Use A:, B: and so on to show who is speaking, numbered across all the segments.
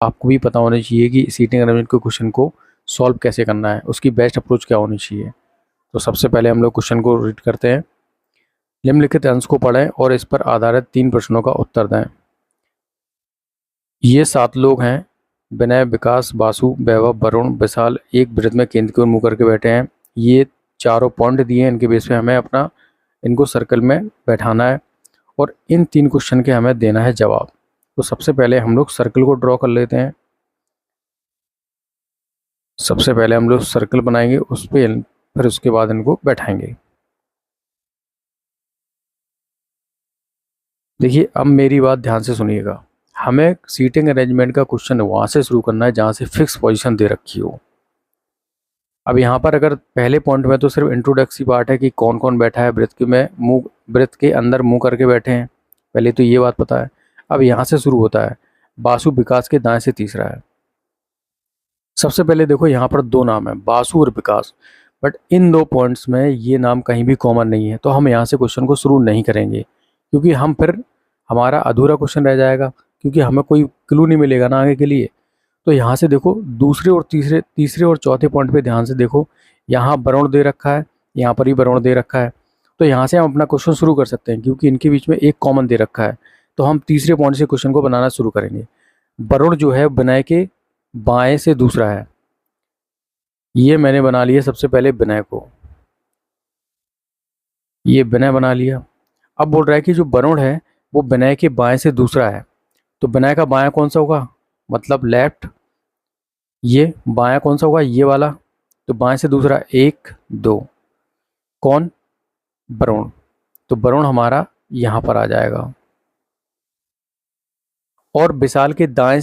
A: आपको भी पता होना चाहिए कि सीटिंग अरेंजमेंट के क्वेश्चन को सॉल्व कैसे करना है, उसकी बेस्ट अप्रोच क्या होनी चाहिए। तो सबसे पहले हम लोग क्वेश्चन को रीड करते हैं। निम्नलिखित अंश को पढ़ें और इस पर आधारित 3 प्रश्नों का उत्तर दें। ये 7 लोग हैं। विनय, विकास, बासु, वैभव, वरुण, विशाल एक वृत्त में केंद्र की ओर मुंह करके बैठे हैं। ये चारों पॉइंट दिए हैं, इनके बेस पे हमें अपना इनको सर्कल में बैठाना है और इन 3 क्वेश्चन के हमें देना है जवाब। तो सबसे पहले हम लोग सर्कल को ड्रॉ कर लेते हैं। सबसे पहले हम लोग सर्कल बनाएंगे उस पर, फिर उसके बाद इनको बैठाएंगे। देखिए, अब मेरी बात ध्यान से सुनिएगा। हमें सीटिंग अरेंजमेंट का क्वेश्चन वहाँ से शुरू करना है जहाँ से फिक्स पोजीशन दे रखी हो। अब यहाँ पर अगर पहले पॉइंट में तो सिर्फ इंट्रोडक्टरी पार्ट है कि कौन कौन बैठा है वृत्त में, मुंह वृत्त के अंदर मुंह करके बैठे हैं, पहले तो ये बात पता है। अब यहाँ से शुरू होता है, बासु विकास के दाएं से तीसरा है। सबसे पहले देखो यहाँ पर 2 नाम है, बासु और विकास, बट इन 2 पॉइंट्स में ये नाम कहीं भी कॉमन नहीं है, तो हम यहाँ से क्वेश्चन को शुरू नहीं करेंगे, क्योंकि हम फिर हमारा अधूरा क्वेश्चन रह जाएगा, क्योंकि हमें कोई क्लू नहीं मिलेगा ना आगे के लिए। तो यहाँ से देखो दूसरे और तीसरे और चौथे पॉइंट पे ध्यान से देखो, यहाँ वरुण दे रखा है, यहाँ पर भी वरुण दे रखा है। तो यहाँ से हम अपना क्वेश्चन शुरू कर सकते हैं, क्योंकि इनके बीच में एक कॉमन दे रखा है। तो हम तीसरे पॉइंट से क्वेश्चन को बनाना शुरू करेंगे। वरुण जो है विनय के बाएं से दूसरा है। ये मैंने बना लिया सबसे पहले विनय को, ये विनय बना लिया। अब बोल रहा है कि जो वरुण है वो विनय के बाएं से दूसरा है। तो विनय का बायां कौन सा होगा, मतलब लेफ्ट। ये बायां कौन सा होगा, ये वाला। तो बाएं से दूसरा 1 2, कौन, वरुण। तो वरुण हमारा यहाँ पर आ जाएगा। और विशाल के दाएं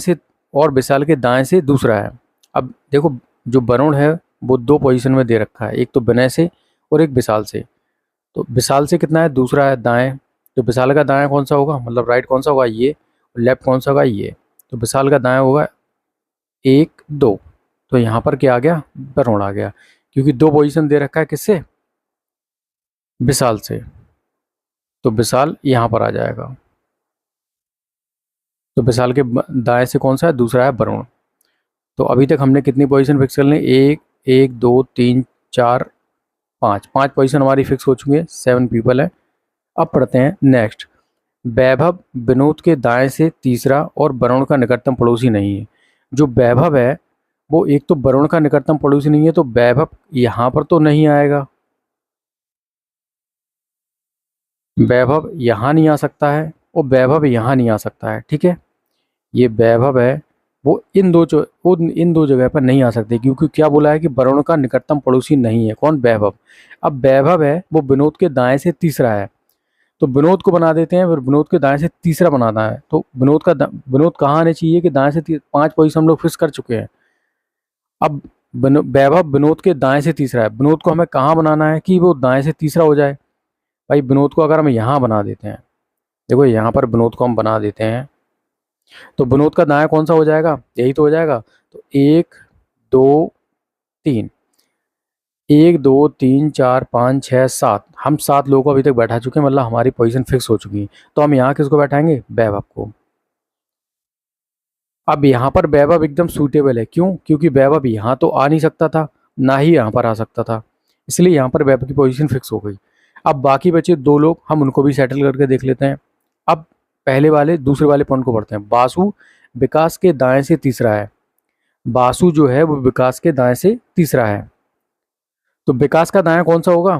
A: से, दूसरा है। अब देखो जो वरुण है वो 2 पोजीशन में दे रखा है, एक तो विनय से और एक विशाल से। तो विशाल से कितना है, दूसरा है दाएं। तो विशाल का दाएं कौन सा होगा, मतलब राइट कौन सा होगा, ये। लेफ्ट कौन सा होगा, ये। तो विशाल का दाएं होगा 1 2। तो यहाँ पर क्या आ गया, वरुण आ गया, क्योंकि 2 पोजीशन दे रखा है किससे, विशाल से। तो विशाल यहाँ पर आ जाएगा। तो विशाल के दाएं से कौन सा है, दूसरा है वरुण। तो अभी तक हमने कितनी पोजीशन फिक्स कर ली, 1 1 2 3 4 5, 5 पोजीशन हमारी फिक्स हो चुकी है, 7 पीपल है। अब पढ़ते हैं नेक्स्ट। वैभव विनोद के दाएं से तीसरा और वरुण का निकटतम पड़ोसी नहीं है। जो वैभव है वो एक तो वरुण का निकटतम पड़ोसी नहीं है, तो वैभव यहाँ पर तो नहीं आएगा, वैभव यहाँ नहीं आ सकता है और वैभव यहाँ नहीं आ सकता है, ठीक है। ये वैभव है वो इन दो जगह पर नहीं आ सकते, क्योंकि क्या बोला है कि वरुण का निकटतम पड़ोसी नहीं है, कौन, वैभव। अब वैभव है वो विनोद के दाएं से तीसरा है, तो विनोद को बना देते हैं, फिर विनोद के दाएं से तीसरा बनाना है। तो विनोद कहाँ आने चाहिए कि दाएं से 5 पोजीशन हम लोग फिक्स कर चुके हैं। अब वैभव विनोद के दाएं से तीसरा है, विनोद को हमें कहाँ बनाना है कि वो दाएं से तीसरा हो जाए। भाई विनोद को अगर हम यहाँ बना देते हैं, देखो यहाँ पर विनोद को हम बना देते हैं, तो विनोद का दायां कौन सा हो जाएगा, यही तो हो जाएगा। तो 1 2 3, 1 2 3 4 5 6 7, हम 7 लोगों को अभी तक बैठा चुके हैं, मतलब हमारी पोजीशन फिक्स हो चुकी है। तो हम यहाँ किसको बैठाएंगे, वैभव को। अब यहाँ पर वैभव एकदम सूटेबल है, क्यों, क्योंकि वैभव यहाँ तो आ नहीं सकता था, ना ही यहाँ पर आ सकता था, इसलिए यहाँ पर वैभव की पोजीशन फिक्स हो गई। अब बाकी बचे 2 लोग, हम उनको भी सेटल करके देख लेते हैं। अब पहले वाले दूसरे वाले पॉइंट को पढ़ते हैं। बासु विकास के दाएं से तीसरा है। बासु जो है वो विकास के दाएं से तीसरा है। तो विकास का दायां कौन सा होगा,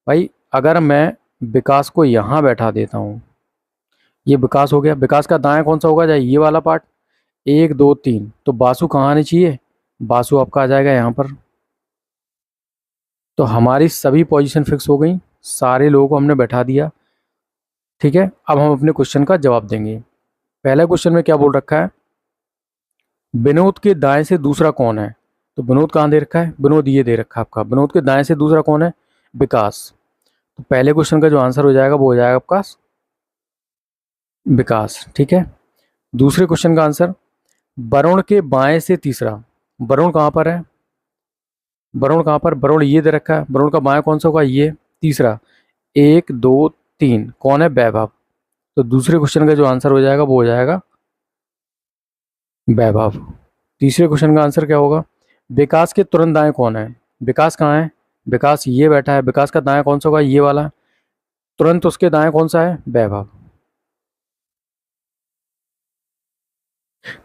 A: भाई अगर मैं विकास को यहाँ बैठा देता हूँ, ये विकास हो गया, विकास का दायां कौन सा होगा, जाए ये वाला पार्ट, 1 2 3। तो बासु कहाँ आनी चाहिए, बासु आपका आ जाएगा यहाँ पर। तो हमारी सभी पोजीशन फिक्स हो गई, सारे लोगों को हमने बैठा दिया, ठीक है। अब हम अपने क्वेश्चन का जवाब देंगे। पहला क्वेश्चन में क्या बोल रखा है, विनोद के दाएं से दूसरा कौन है। तो विनोद कहाँ दे रखा है, विनोद ये दे रखा है आपका, विनोद के दाएं से दूसरा कौन है, विकास। तो पहले क्वेश्चन का जो आंसर हो जाएगा वो हो जाएगा आपका विकास, ठीक है। दूसरे क्वेश्चन का आंसर, वरुण के बाएं से तीसरा, वरुण कहाँ पर है, वरुण कहाँ पर, वरुण ये दे रखा है, वरुण का बाएं कौन सा होगा, ये तीसरा, 1 2 3, कौन है, वैभव। तो दूसरे क्वेश्चन का जो आंसर हो जाएगा वो हो जाएगा वैभव। तीसरे क्वेश्चन का आंसर क्या होगा? विकास के तुरंत दाएं कौन है? विकास कहाँ है? विकास ये बैठा है। विकास का दाएं कौन सा होगा? ये वाला। तुरंत उसके दाएं कौन सा है? वैभव।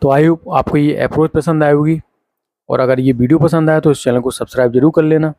A: तो आई होप आपको ये अप्रोच पसंद आई होगी, और अगर ये वीडियो पसंद आया तो इस चैनल को सब्सक्राइब जरूर कर लेना।